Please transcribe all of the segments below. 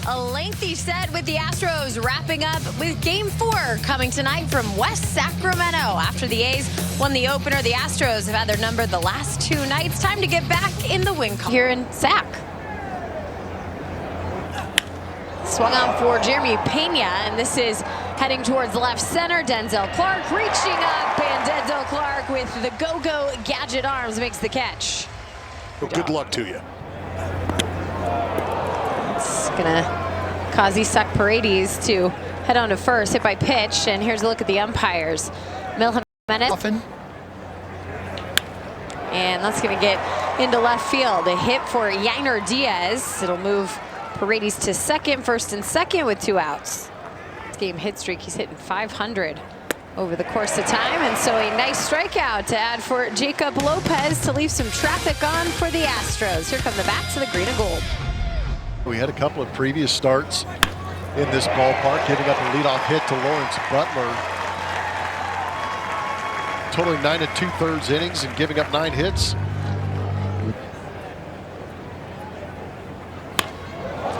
A lengthy set with the Astros wrapping up with Game 4 coming tonight from West Sacramento. After the A's won the opener, the Astros have had their number the last two nights. Time to get back in the win column here in Sac. Swung on for Jeremy Pena, and this is heading towards left center. Denzel Clark reaching up, and Denzel Clark with the go-go gadget arms makes the catch. Well, good luck to you. It's gonna cause Isaac Paredes to head on to first, hit by pitch, and here's a look at the umpires. Mil Jimenez. And that's gonna get into left field. A hit for Yainer Diaz. It'll move Paredes to second, first and second with 2 outs. This game hit streak, he's hitting 500 over the course of time, and so a nice strikeout to add for Jacob Lopez to leave some traffic on for the Astros. Here come the bats of the green and gold. We had a couple of previous starts in this ballpark, giving up a leadoff hit to Lawrence Butler, totaling 9 2/3 innings and giving up 9 hits.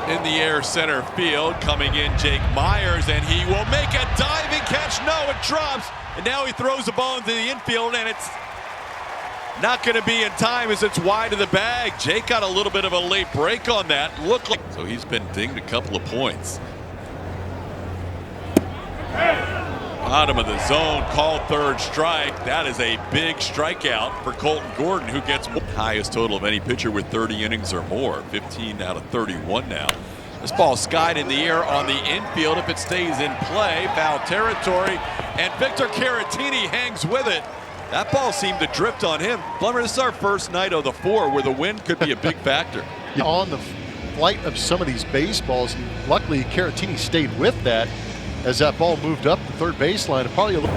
In the air center field, coming in Jake Myers, and he will make a diving catch. No, it drops, and now he throws the ball into the infield, and it's not going to be in time as it's wide of the bag. Jake got a little bit of a late break on that. Looked like so he's been dinged a couple of points. Bottom of the zone, called third strike. That is a big strikeout for Colton Gordon, who gets highest total of any pitcher with 30 innings or more. 15 out of 31 now. This ball skied in the air on the infield. If it stays in play, foul territory, and Victor Caratini hangs with it. That ball seemed to drift on him. Plummer, this is our first night of the 4 where the wind could be a big factor. On the flight of some of these baseballs, luckily Caratini stayed with that as that ball moved up the third baseline. Probably a little.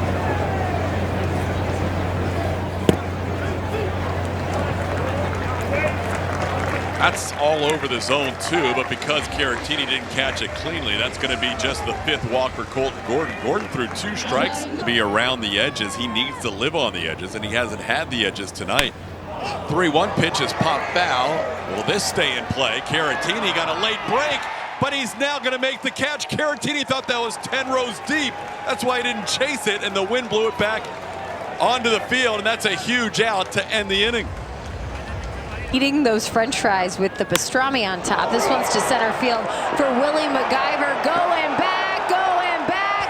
That's all over the zone too, but because Caratini didn't catch it cleanly, that's going to be just the 5th walk for Colton Gordon. Gordon threw 2 strikes to be around the edges. He needs to live on the edges, and he hasn't had the edges tonight. 3-1 pitch is popped foul. Will this stay in play? Caratini got a late break, but he's now going to make the catch. Caratini thought that was 10 rows deep. That's why he didn't chase it, and the wind blew it back onto the field, and that's a huge out to end the inning. Eating those french fries with the pastrami on top. This one's to center field for Willie MacGyver. Going back,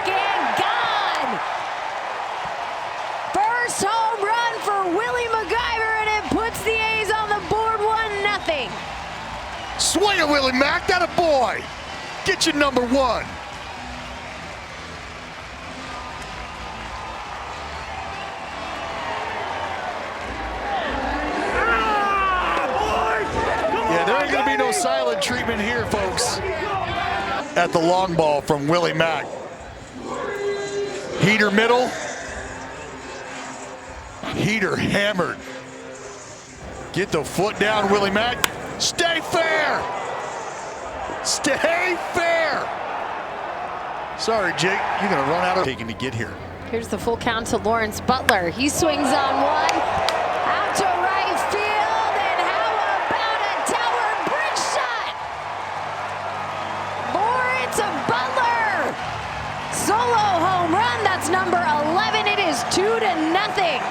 and gone! First home run for Willie MacGyver, and it puts the A's on the board 1-0. Swing it, Willie Mack, that a boy. Get your number 1. Yeah, there ain't gonna be no silent treatment here, folks. At the long ball from Willie Mack. Heater middle. Heater hammered. Get the foot down, Willie Mack. Stay fair! Stay fair! Sorry, Jake, you're gonna run out of taking to get here. Here's the full count to Lawrence Butler. He swings on one, out to right field, and how about a tower bridge shot? Lawrence Butler, solo home run. That's number 11. It is 2-0.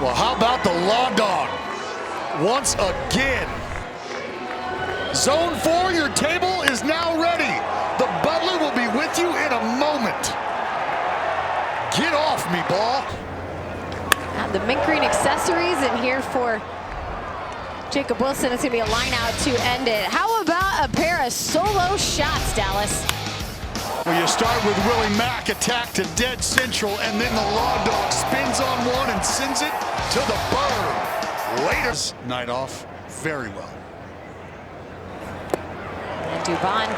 Well, how about the Law Dog? Once again. Zone 4, your table is now ready. The Butler will be with you in a moment. Get off me, ball. The mint green accessories in here for Jacob Wilson. It's going to be a line out to end it. How about a pair of solo shots, Dallas? Well, you start with Willie Mack, attack to dead central, and then the Law Dog spins on one and sends it to the bird. Later. Night off very well. And Dubon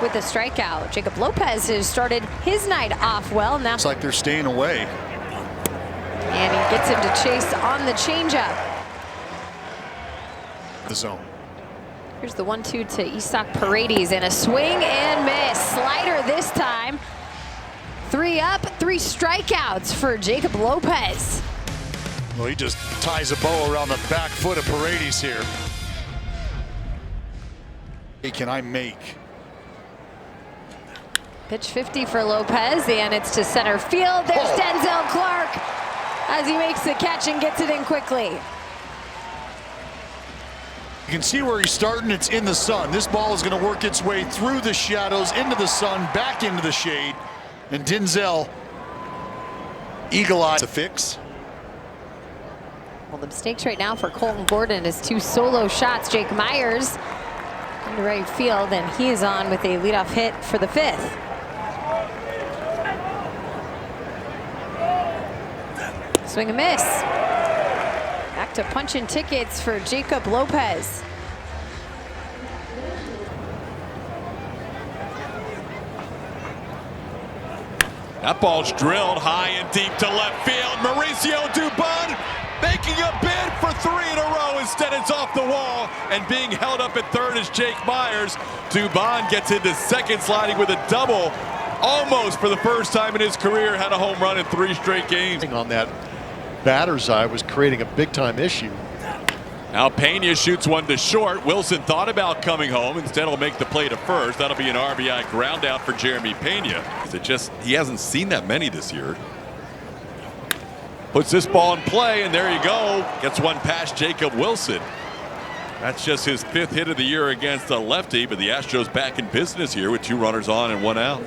with a strikeout. Jacob Lopez has started his night off well. Now It's like they're staying away. and he gets him to chase on the changeup. The zone. Here's the 1-2 to Isaac Paredes, and a swing and miss. Slider the up, 3 strikeouts for Jacob Lopez. Well, he just ties a bow around the back foot of Paredes here. Hey, can I make? Pitch 50 for Lopez, and it's to center field. There's Denzel Clark as he makes the catch and gets it in quickly. You can see where he's starting. It's in the sun. This ball is going to work its way through the shadows, into the sun, back into the shade. And Denzel, eagle-eye to fix. Well, the mistakes right now for Colton Gordon is 2 solo shots. Jake Myers into right field, and he is on with a leadoff hit for the 5th. Swing and miss. Back to punching tickets for Jacob Lopez. That ball's drilled high and deep to left field. Mauricio Dubon making a bid for 3 in a row. Instead, it's off the wall, and being held up at third is Jake Myers. Dubon gets into second, sliding with a double. Almost for the first time in his career, had a home run in 3 straight games. On that batter's eye was creating a big-time issue. Now Pena shoots one to short. Wilson thought about coming home. Instead, he'll make the play to first. That'll be an RBI ground out for Jeremy Pena. He hasn't seen that many this year. Puts this ball in play, and there you go. Gets one past Jacob Wilson. That's just his 5th hit of the year against a lefty, but the Astros back in business here with 2 runners on and 1 out.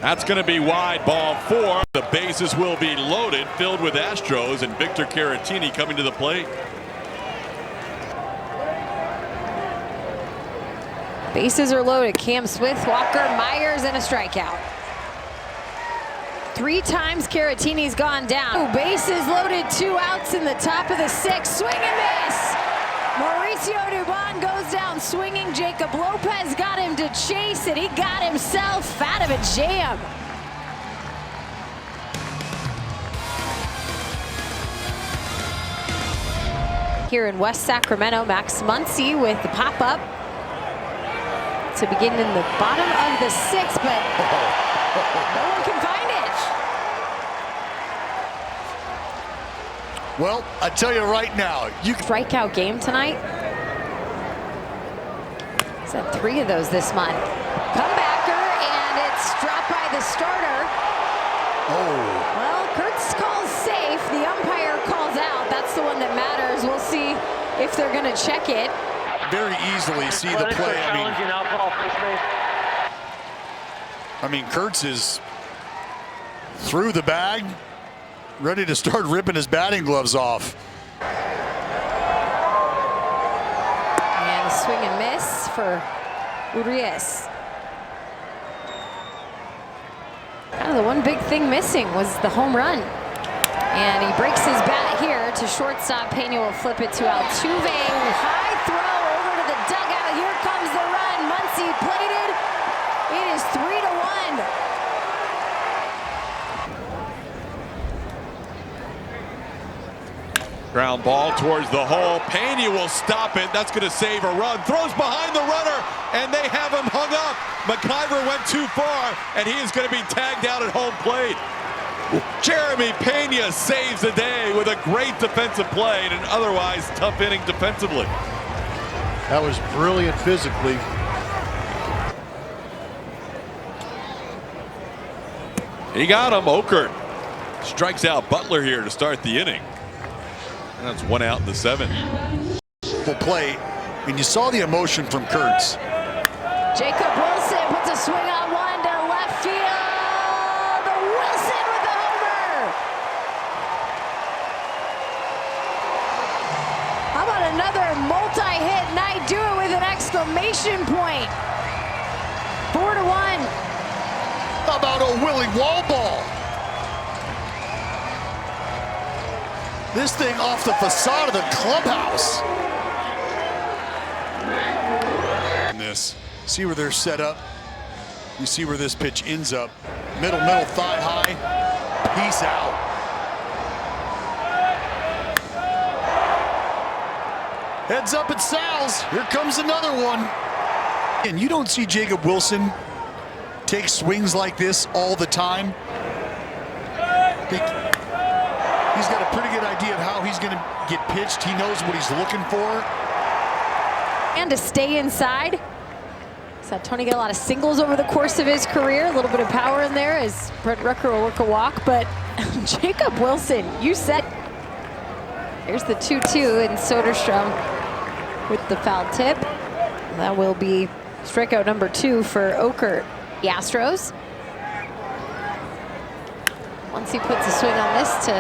That's going to be wide, ball 4. The bases will be loaded, filled with Astros, and Victor Caratini coming to the plate. Bases are loaded. Cam Smith, Walker, Myers, and a strikeout. 3 times Caratini's gone down. Bases loaded, 2 outs in the top of the 6th. Swing and miss. Mauricio Dubon goes down swinging. Jacob Lopez got him to chase it. He got himself out of a jam. Here in West Sacramento, Max Muncy with the pop-up to begin in the bottom of the 6th, but no one can find it. Well, I tell you right now, you can Strikeout game tonight. He's had 3 of those this month. Comebacker, and it's dropped by the starter. Well, Kurtz calls safe. The umpire calls out. That's the one that matters. We'll see if they're going to check it. very easily see the play. I mean, Kurtz is through the bag, ready to start ripping his batting gloves off. And a swing and miss for Urias. Kind of the one big thing missing was the home run. And he breaks his bat here to shortstop. Pena will flip it to Altuve. High throw over to the dugout. Here comes the run. Muncy plated. It is 3-1. Ground ball towards the hole. Pena will stop it. That's going to save a run. Throws behind the runner, and they have him hung up. McIver went too far, and he is going to be tagged out at home plate. Jeremy Pena saves the day with a great defensive play and an otherwise tough inning defensively. That was brilliant physically. He got him. Okert strikes out Butler here to start the inning. And that's 1 out in the 7th. Full play, and you saw the emotion from Kurtz. Jacob Wilson puts a swing on one to left field. Wilson with the homer. How about another multi-hit night? Do it with an exclamation point. 4-1. How about a Willie wall ball? This thing off the facade of the clubhouse. And this, see where they're set up. You see where this pitch ends up. Middle, thigh high. Peace out. Heads up at Sal's. Here comes another one. And you don't see Jacob Wilson take swings like this all the time. He's got a pretty good idea of how he's going to get pitched. He knows what he's looking for. And to stay inside. Saw Tony get a lot of singles over the course of his career. A little bit of power in there as Brent Rucker will work a walk. But Jacob Wilson, you said. Here's the 2-2 and Soderstrom with the foul tip. That will be strikeout number 2 for Oker. The Astros. Once he puts a swing on this to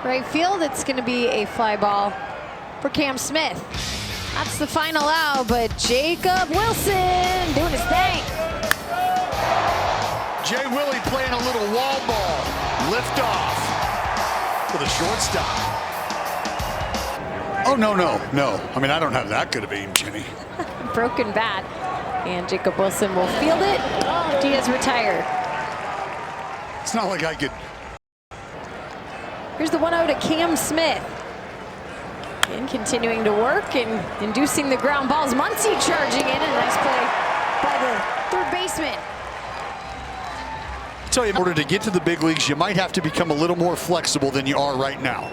right field, it's going to be a fly ball for Cam Smith. That's the final out, but Jacob Wilson doing his thing. Jay Willie playing a little wall ball. Lift off for the shortstop. Oh, no. I mean, I don't have that good of aim, Jimmy. Broken bat. And Jacob Wilson will field it. Oh, Diaz retired. It's not like I could. Here's the 1-0 to Cam Smith. And continuing to work and inducing the ground balls. Muncy charging in. A nice play by the third baseman. I tell you, in order to get to the big leagues, you might have to become a little more flexible than you are right now.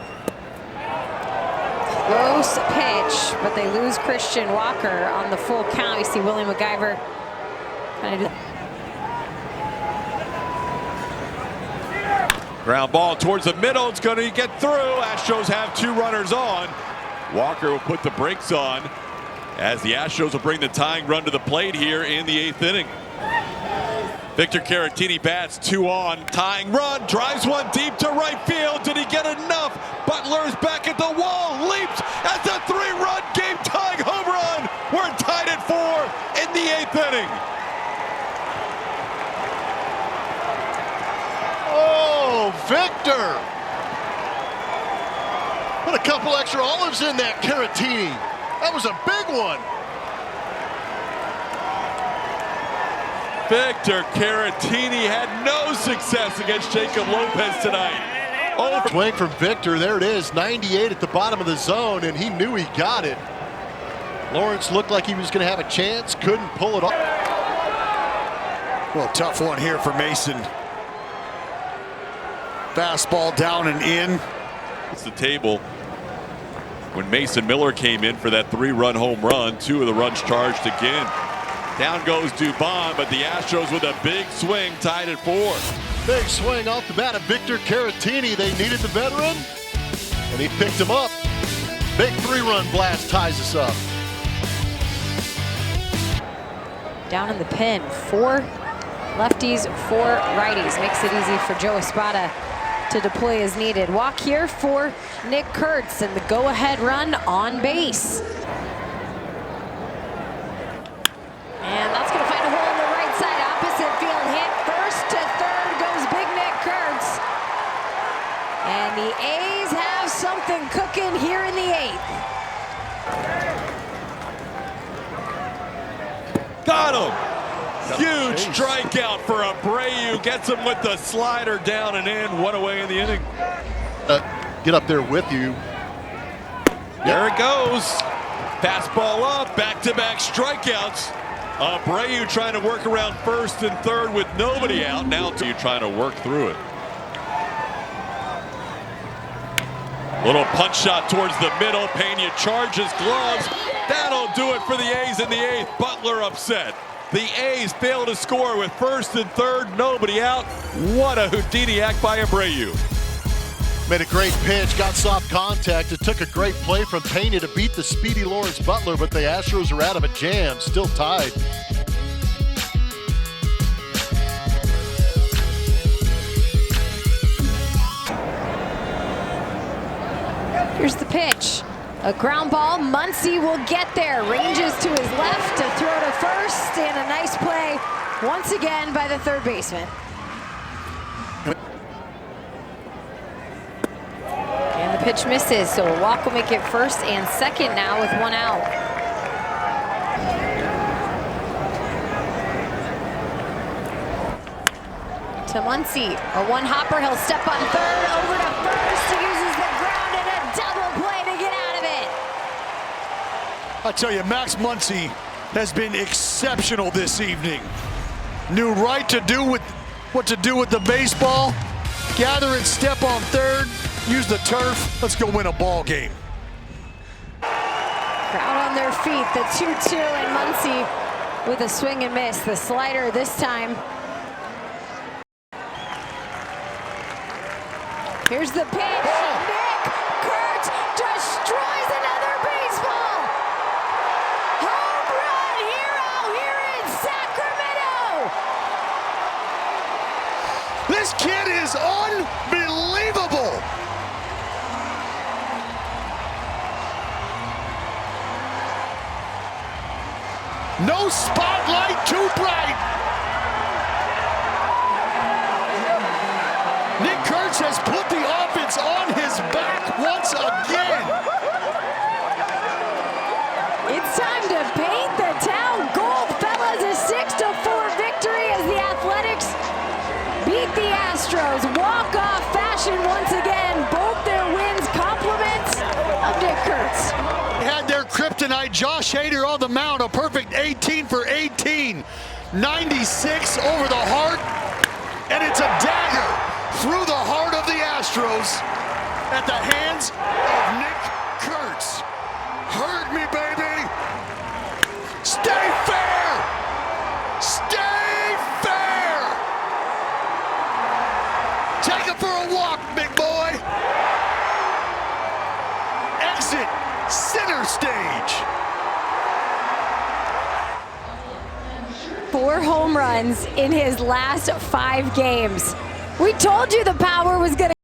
Close pitch, but they lose Christian Walker on the full count. You see Willie MacGyver kind of. Ground ball towards the middle. It's going to get through. Astros have 2 runners on. Walker will put the brakes on as the Astros will bring the tying run to the plate here in the 8th inning. Victor Caratini bats 2 on. Tying run. Drives one deep to right field. Did he get enough? Butler's back at the wall. Leaps at the 3-run game-tying home run. We're tied at 4 in the 8th inning. Oh, Victor! Put a couple extra olives in that Caratini. That was a big one. Victor Caratini had no success against Jacob Lopez tonight. Oh, Swing from Victor. There it is. 98 at the bottom of the zone, and he knew he got it. Lawrence looked like he was going to have a chance. Couldn't pull it off. Well, tough one here for Mason. Fastball down and in. it's the table. When Mason Miller came in for that 3-run home run, 2 of the runs charged again. Down goes Dubon, but the Astros with a big swing tied at 4. Big swing off the bat of Victor Caratini. They needed the veteran, and he picked him up. Big 3-run blast ties us up. Down in the pen, 4 lefties, 4 righties. Makes it easy for Joe Espada to deploy as needed. Walk here for Nick Kurtz and the go-ahead run on base. And that's going to find a hole in the right side. Opposite field hit. First to third goes Big Nick Kurtz. And the A's have something cooking here in the 8th. Got him! Huge strikeout for Abreu. Gets him with the slider down and in. 1 away in the inning. Get up there with you. There it goes. Fastball up. Back-to-back strikeouts. Abreu trying to work around first and third with nobody out. Now you trying to work through it. Little punch shot towards the middle. Pena charges gloves. That'll do it for the A's in the 8th. Butler upset. The A's fail to score with first and third, nobody out. What a Houdini act by Abreu. Made a great pitch, got soft contact. It took a great play from Pena to beat the speedy Lawrence Butler, but the Astros are out of a jam, still tied. Here's the pitch. A ground ball. Muncy will get there. Ranges to his left to throw to first. And a nice play once again by the third baseman. And the pitch misses, so a walk will make it first and second now with 1 out. To Muncy. A 1-hopper. He'll step on third. Over to first. He uses the ground and a double play to get out of it. I tell you, Max Muncy has been exceptional this evening. Knew what to do with the baseball. Gather and step on third. Use the turf. Let's go win a ball game. Crowd on their feet. The 2-2 and Muncy with a swing and miss. The slider this time. Here's the pitch. Nick Kurtz destroys another baseball. Home run hero here in Sacramento. This kid is unbelievable. No spotlight too bright. Nick Kurtz has put the offense on his back once again. It's time to paint the town gold, fellas. A 6-4 victory as the Athletics beat the Astros. Walk-off fashion once again. Both their wins compliments of Nick Kurtz. Had their kryptonite, Josh Hader on the mound, a perfect 18 for 18. 96 over the heart, and it's a dagger through the heart of the Astros at the hands of Nick Kurtz. Hurt me, baby. Stay fair. Stay fair. Take him for a walk, big boy. Exit center stage. 4 home runs in his last 5 games. We told you the power was going to